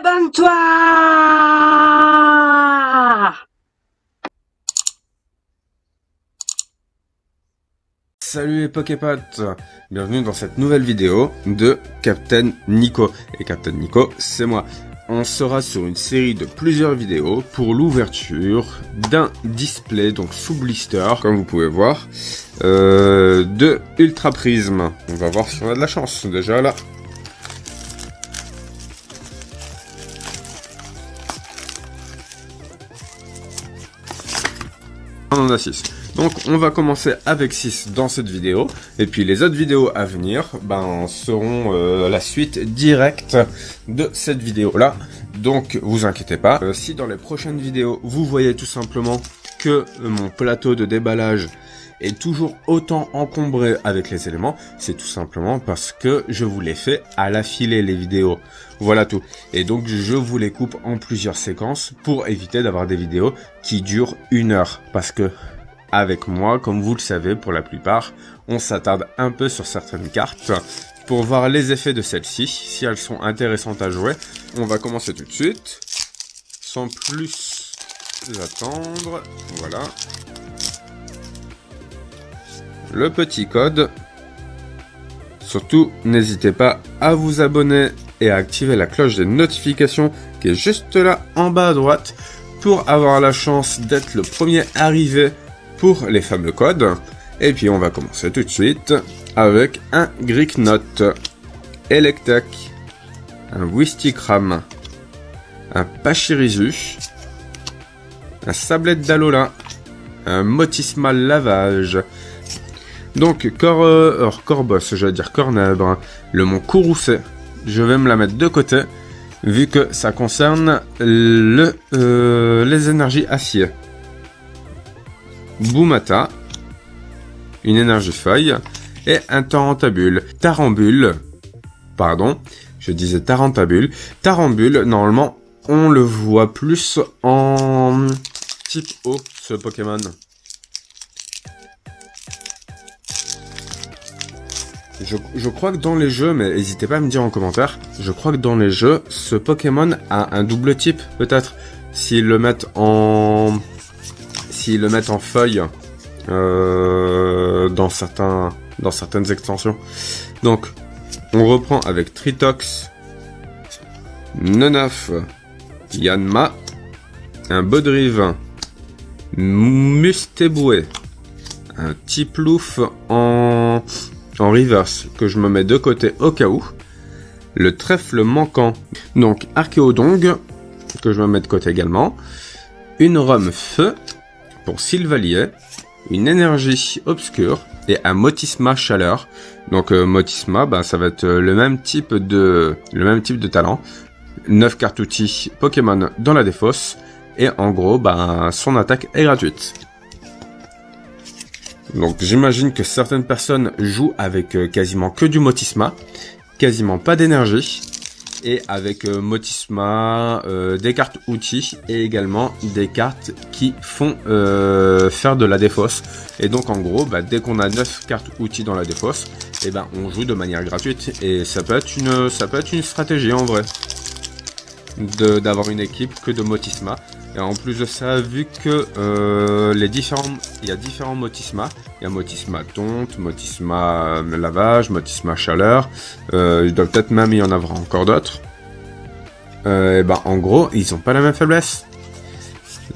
Abonne-toi! Salut les Poképotes, bienvenue dans cette nouvelle vidéo de Captain Nico. Et Captain Nico, c'est moi. On sera sur une série de plusieurs vidéos pour l'ouverture d'un display, donc sous blister, comme vous pouvez voir, de Ultra Prism. On va voir si on a de la chance, déjà là. On en a 6. Donc on va commencer avec 6 dans cette vidéo. Et puis les autres vidéos à venir seront la suite directe de cette vidéo là. Donc vous inquiétez pas. Si dans les prochaines vidéos vous voyez tout simplement que mon plateau de déballage est toujours autant encombré avec les éléments, c'est tout simplement parce que je vous les fais à l'affilée les vidéos. Voilà tout. Et donc je vous les coupe en plusieurs séquences pour éviter d'avoir des vidéos qui durent 1 heure. Parce que avec moi, comme vous le savez pour la plupart, on s'attarde un peu sur certaines cartes pour voir les effets de celles-ci, si elles sont intéressantes à jouer. On va commencer tout de suite, sans plus attendre. Voilà. Le petit code. Surtout, n'hésitez pas à vous abonner et à activer la cloche des notifications qui est juste là en bas à droite pour avoir la chance d'être le premier arrivé pour les fameux codes. Et puis on va commencer tout de suite avec un Greeknote, Electek, un Wistikram, un Pachirisu, un Sablette d'Alola, un Motisma Lavage. Donc Corboss, j'allais dire Cornèbre, le Mont Courroucé, je vais me la mettre de côté vu que ça concerne les énergies acier. Boumata, une énergie feuille et un Tarantabule. Je disais Tarantabule. Tarambule, normalement, on le voit plus en type eau, ce Pokémon. Je crois que dans les jeux, mais n'hésitez pas à me dire en commentaire, je crois que dans les jeux, ce Pokémon a un double type, peut-être, s'ils le mettent en feuille dans certaines extensions. Donc, on reprend avec Tritox, Nenaf, Yanma, un Bodrive, Mustéboué, un Tiplouf en reverse que je me mets de côté au cas où, le trèfle manquant, donc Archéodong que je me mets de côté également, une Rome Feu pour Sylvalier, une énergie obscure et un Motisma Chaleur. Donc Motisma, ça va être le même type de talent. 9 cartes outils Pokémon dans la défausse et en gros son attaque est gratuite. Donc j'imagine que certaines personnes jouent avec quasiment que du Motisma, quasiment pas d'énergie. Et avec Motisma, des cartes outils et également des cartes qui font faire de la défausse. Et donc en gros, dès qu'on a 9 cartes outils dans la défausse, on joue de manière gratuite. Et ça peut être une stratégie en vrai d'avoir une équipe que de Motisma. Et en plus de ça, vu que il y a différents Motisma, il y a Motisma Tonte, Motisma Lavage, Motisma Chaleur, il doit peut-être même y en avoir encore d'autres. En gros, ils ont pas la même faiblesse.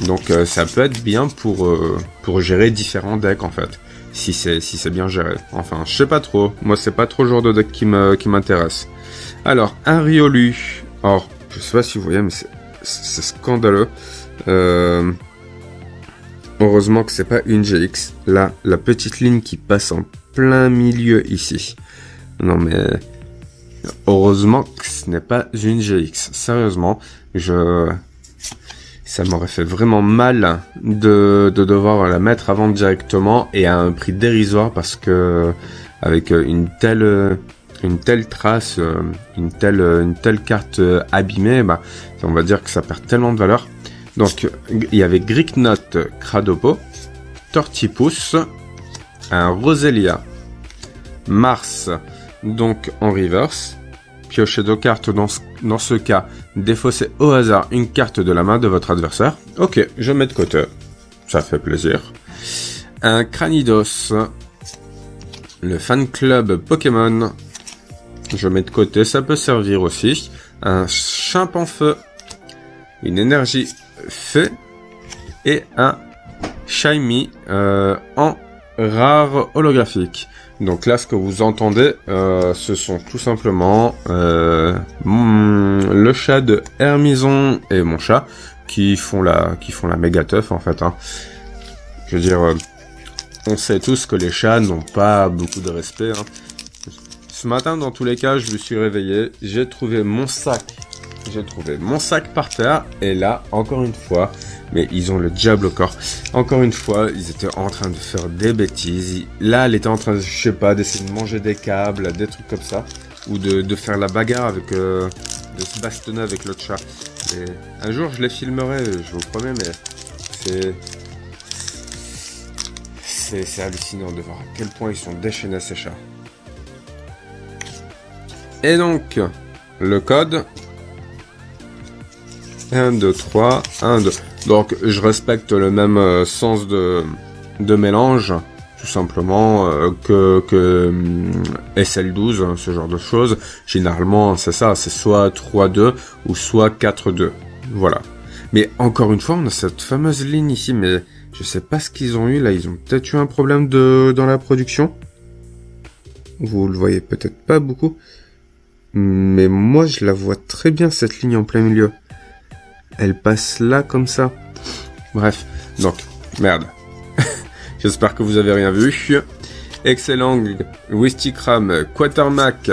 Donc ça peut être bien pour gérer différents decks en fait, si c'est bien géré. Enfin, je sais pas trop. Moi, c'est pas trop le genre de deck qui m'intéresse. Alors, un Riolu. Or, je sais pas si vous voyez, mais c'est scandaleux. Heureusement que c'est pas une GX. Là, la petite ligne qui passe en plein milieu ici. Non mais heureusement que ce n'est pas une GX. Sérieusement, ça m'aurait fait vraiment mal de devoir la mettre à vendre directement et à un prix dérisoire parce que avec une telle trace, une telle carte abîmée, on va dire que ça perd tellement de valeur. Donc, il y avait Greeknote Cradopo, Tortipus, un Roselia, Mars, donc en reverse, Piochez 2 cartes, dans ce cas, défaussez au hasard une carte de la main de votre adversaire. Ok, je mets de côté. Ça fait plaisir. Un Cranidos. Le fan club Pokémon. Je mets de côté, ça peut servir aussi. Un Chimpanfeu. Une énergie fée. Et un Shiny en rare holographique. Donc là, ce que vous entendez, ce sont tout simplement le chat de Hermison et mon chat qui font la méga teuf en fait. Hein. Je veux dire, on sait tous que les chats n'ont pas beaucoup de respect. Hein. Ce matin, dans tous les cas, je me suis réveillé, j'ai trouvé mon sac. J'ai trouvé mon sac par terre et là, encore une fois, mais ils ont le diable au corps. Encore une fois, ils étaient en train de faire des bêtises. Là, elle était en train, je sais pas, d'essayer de manger des câbles, des trucs comme ça, ou de faire la bagarre avec, de se bastonner avec l'autre chat. Et un jour, je les filmerai, je vous promets, mais c'est hallucinant de voir à quel point ils sont déchaînés ces chats. Et donc, le code 1, 2, 3, 1, 2. Donc, je respecte le même sens de mélange, tout simplement, que SL12, ce genre de choses. Généralement, c'est ça, c'est soit 3-2 ou soit 4-2. Voilà. Mais encore une fois, on a cette fameuse ligne ici, mais je sais pas ce qu'ils ont eu, là, ils ont peut-être eu un problème dans la production. Vous le voyez peut-être pas beaucoup. Mais moi, je la vois très bien, cette ligne en plein milieu. Elle passe là, comme ça. Bref. Donc, merde. J'espère que vous avez rien vu. Excellent Wistikram Quatermack,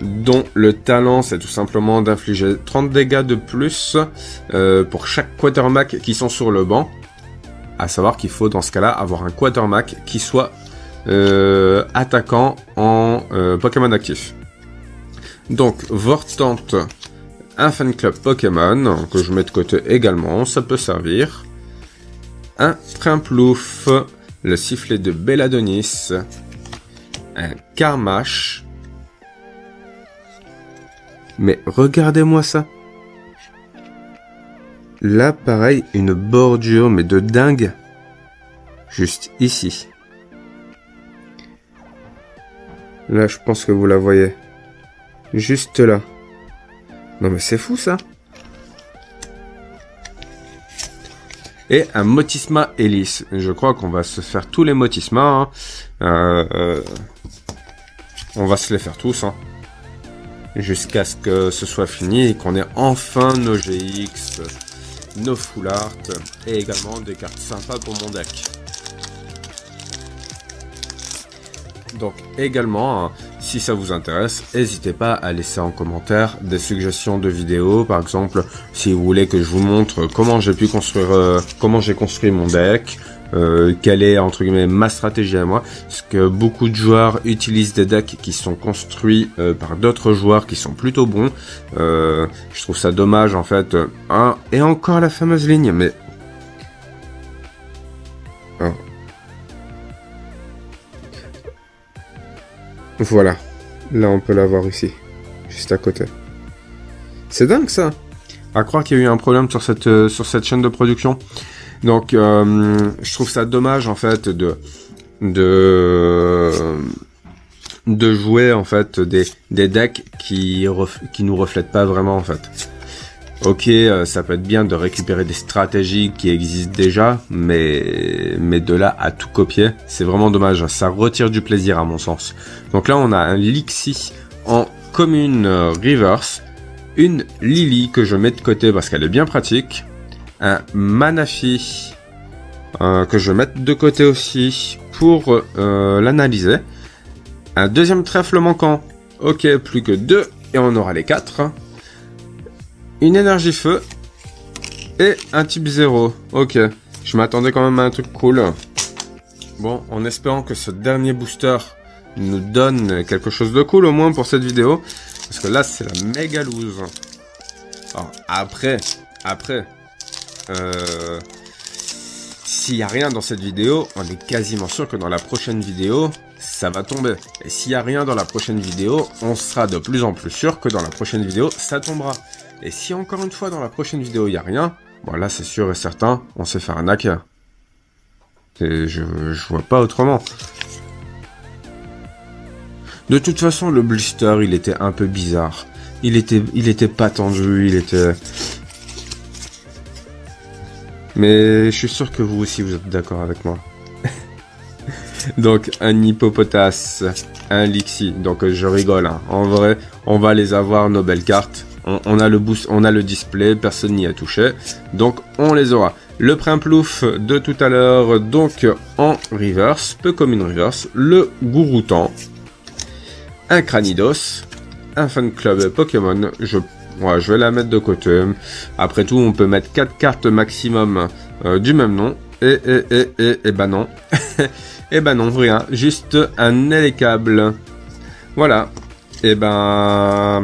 dont le talent, c'est tout simplement d'infliger 30 dégâts de plus pour chaque Quatermack qui sont sur le banc. À savoir qu'il faut, dans ce cas-là, avoir un Quatermack qui soit attaquant en Pokémon actif. Donc, Vortante, un fan club Pokémon, que je mets de côté également, ça peut servir. Un Trimplouf, le sifflet de Belladonis. Un Karmash. Mais regardez-moi ça. Là, pareil, une bordure, mais de dingue. Juste ici. Là, je pense que vous la voyez. Juste là. Non mais c'est fou ça. Et un Motisma Hélice. Je crois qu'on va se faire tous les Motisma. Hein. On va se les faire tous. Hein. Jusqu'à ce que ce soit fini et qu'on ait enfin nos GX, nos Full Art et également des cartes sympas pour mon deck. Donc également, si ça vous intéresse, n'hésitez pas à laisser en commentaire des suggestions de vidéos. Par exemple, si vous voulez que je vous montre comment j'ai pu construire, comment j'ai construit mon deck, quelle est entre guillemets ma stratégie à moi. Parce que beaucoup de joueurs utilisent des decks qui sont construits par d'autres joueurs qui sont plutôt bons. Je trouve ça dommage en fait. Et encore la fameuse ligne, mais voilà, là on peut la voir ici, juste à côté. C'est dingue ça. À croire qu'il y a eu un problème sur cette chaîne de production. Donc je trouve ça dommage en fait de jouer en fait des decks qui nous reflètent pas vraiment en fait. Ok, ça peut être bien de récupérer des stratégies qui existent déjà, mais de là à tout copier, c'est vraiment dommage. Ça retire du plaisir à mon sens. Donc là, on a un Lixie en commune reverse, une Lily que je mets de côté parce qu'elle est bien pratique, un Manafi que je vais mettre de côté aussi pour l'analyser, un deuxième trèfle manquant. Ok, plus que 2 et on aura les 4. Une énergie feu et un type 0. Ok, je m'attendais quand même à un truc cool. Bon, en espérant que ce dernier booster nous donne quelque chose de cool au moins pour cette vidéo. Parce que là, c'est la méga loose. Alors, après, s'il y a rien dans cette vidéo, on est quasiment sûr que dans la prochaine vidéo, ça va tomber. Et s'il y a rien dans la prochaine vidéo, on sera de plus en plus sûr que dans la prochaine vidéo, ça tombera. Et si encore une fois dans la prochaine vidéo, il y a rien, bon là c'est sûr et certain, on s'est fait arnaquer. Et je vois pas autrement. De toute façon, le blister, il était un peu bizarre. Il était pas tendu, il était... Mais je suis sûr que vous aussi, vous êtes d'accord avec moi. Donc, un hippopotas, un Lixi. Donc, je rigole, hein. En vrai, on va les avoir, nos belles cartes. On a le boost, on a le display, personne n'y a touché. Donc, on les aura. Le Primplouf de tout à l'heure, donc, en reverse, peu comme une reverse. Le Gouroutan. Un Cranidos. Un Fan Club Pokémon. Ouais, je vais la mettre de côté. Après tout, on peut mettre 4 cartes maximum du même nom. Et ben non. Et ben non, rien. Juste un Elecable. Voilà. Et ben,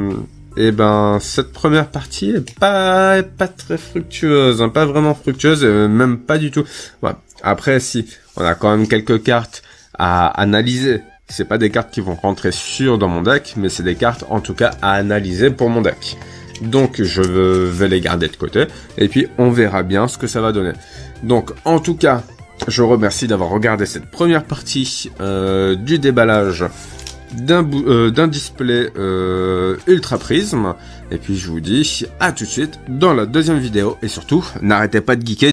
cette première partie est pas très fructueuse. Hein, pas vraiment fructueuse, même pas du tout. Ouais. Après, si, on a quand même quelques cartes à analyser. C'est pas des cartes qui vont rentrer sûres dans mon deck, mais c'est des cartes en tout cas à analyser pour mon deck. Donc je vais les garder de côté, et puis on verra bien ce que ça va donner. Donc en tout cas, je remercie d'avoir regardé cette première partie du déballage d'un display Ultra Prism, et puis je vous dis à tout de suite dans la deuxième vidéo, et surtout, n'arrêtez pas de geeker.